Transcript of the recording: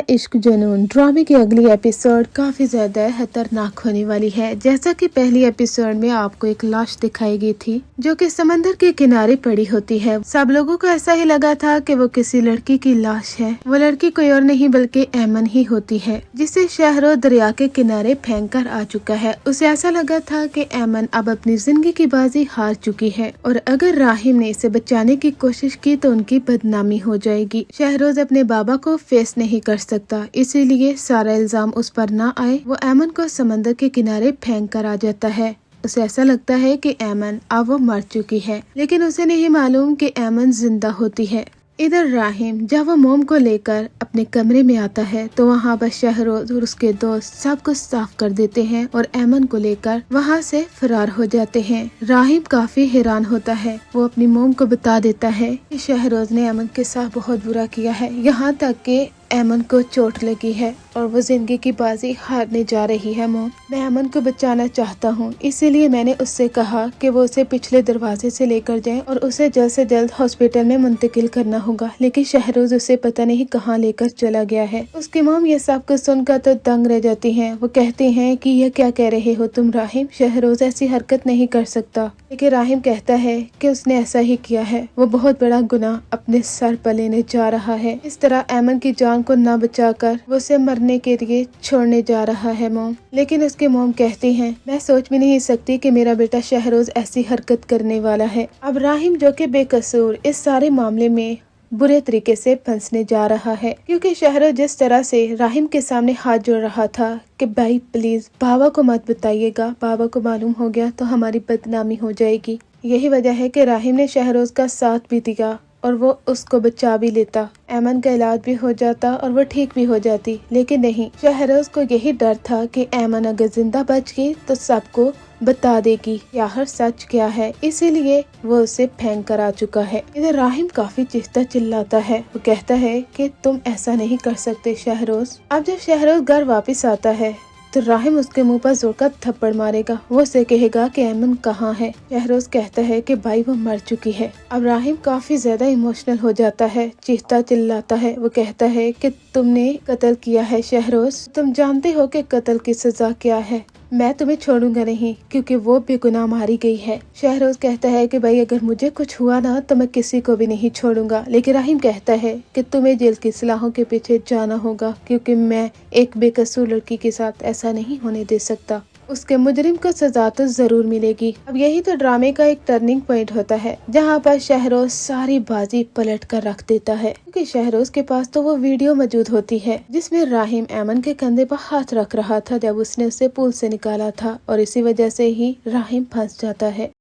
इश्क जुनून ड्रामे की अगली एपिसोड काफी ज्यादा खतरनाक होने वाली है। जैसा कि पहली एपिसोड में आपको एक लाश दिखाई गई थी जो कि समंदर के किनारे पड़ी होती है। सब लोगों को ऐसा ही लगा था कि वो किसी लड़की की लाश है। वो लड़की कोई और नहीं बल्कि ऐमन ही होती है, जिसे शहरों दरिया के किनारे फेंक कर आ चुका है। उसे ऐसा लगा था कि ऐमन अब अपनी जिंदगी की बाजी हार चुकी है और अगर राहिम ने इसे बचाने की कोशिश की तो उनकी बदनामी हो जाएगी। शहरोज अपने बाबा को फेस नहीं कर सकता, इसीलिए सारा इल्जाम उस पर ना आए वो ऐमन को समंदर के किनारे फेंक कर आ जाता है। उसे ऐसा लगता है कि ऐमन अब वो मर चुकी है, लेकिन उसे नहीं मालूम कि ऐमन जिंदा होती है। इधर राहिम जब वो मोम को लेकर अपने कमरे में आता है तो वहाँ पर शहरोज और उसके दोस्त सब कुछ साफ कर देते हैं और ऐमन को लेकर वहाँ से फरार हो जाते हैं। राहिम काफी हैरान होता है। वो अपनी मोम को बता देता है कि शहरोज ने ऐमन के साथ बहुत बुरा किया है, यहाँ तक कि ऐमन को चोट लगी है और वो जिंदगी की बाजी हारने जा रही है। मोम, मैं ऐमन को बचाना चाहता हूँ, इसीलिए मैंने उससे कहा कि वो उसे पिछले दरवाजे से लेकर जाए और उसे जल्द से जल्द हॉस्पिटल में मुंतकिल करना होगा। लेकिन शहरोज उसे पता नहीं कहाँ लेकर चला गया है। उसकी मोम ये सब कुछ सुनकर तो दंग रह जाती है। वो कहते हैं कि यह क्या कह रहे हो तुम राहिम, शहरोज ऐसी हरकत नहीं कर सकता। लेकिन राहिम कहता है कि उसने ऐसा ही किया है। वो बहुत बड़ा गुनाह अपने सर पर लेने जा रहा है। इस तरह ऐमन की जान को न बचाकर वो उसे मरने के लिए छोड़ने जा रहा है। मोम, लेकिन उसकी मोम कहती हैं मैं सोच भी नहीं सकती कि मेरा बेटा शहरोज ऐसी हरकत करने वाला है। अब राहिम जो कि बेकसूर इस सारे मामले में बुरे तरीके से फंसने जा रहा है, क्योंकि शहरोज जिस तरह से राहिम के सामने हाथ जोड़ रहा था कि भाई प्लीज बाबा को मत बताइएगा, बाबा को मालूम हो गया तो हमारी बदनामी हो जाएगी। यही वजह है कि राहिम ने शहरोज का साथ भी दिया और वो उसको बचा भी लेता। ऐमन का इलाज भी हो जाता और वो ठीक भी हो जाती, लेकिन नहीं, शहरोज को यही डर था कि ऐमन अगर जिंदा बच गई तो सबको बता देगी कि आखिर सच क्या है, इसीलिए वो उसे फेंक कर आ चुका है। इधर राहिम काफी चीखता चिल्लाता है। वो कहता है कि तुम ऐसा नहीं कर सकते शहरोज। अब जब शहरोज घर वापस आता है तो राहिम उसके मुंह पर जोर का थप्पड़ मारेगा। वो उसे कहेगा कि ऐमन कहाँ है। शहरोज कहता है कि भाई वो मर चुकी है। अब राहिम काफी ज्यादा इमोशनल हो जाता है, चीखता चिल्लाता है। वो कहता है कि तुमने कत्ल किया है शहरोज, तुम जानते हो कि कत्ल की सजा क्या है। मैं तुम्हें छोड़ूंगा नहीं क्योंकि वो बेगुनाह मारी गई है। शहरोज कहता है कि भाई अगर मुझे कुछ हुआ ना तो मैं किसी को भी नहीं छोड़ूंगा। लेकिन राहिम कहता है कि तुम्हें जेल की सलाहों के पीछे जाना होगा, क्योंकि मैं एक बेकसूर लड़की के साथ ऐसा नहीं होने दे सकता। उसके मुजरिम को सजा तो जरूर मिलेगी। अब यही तो ड्रामे का एक टर्निंग पॉइंट होता है, जहाँ पर शहरोज सारी बाजी पलट कर रख देता है, क्योंकि शहरोज के पास तो वो वीडियो मौजूद होती है जिसमें राहिम ऐमन के कंधे पर हाथ रख रहा था जब उसने उसे पूल से निकाला था, और इसी वजह से ही राहिम फंस जाता है।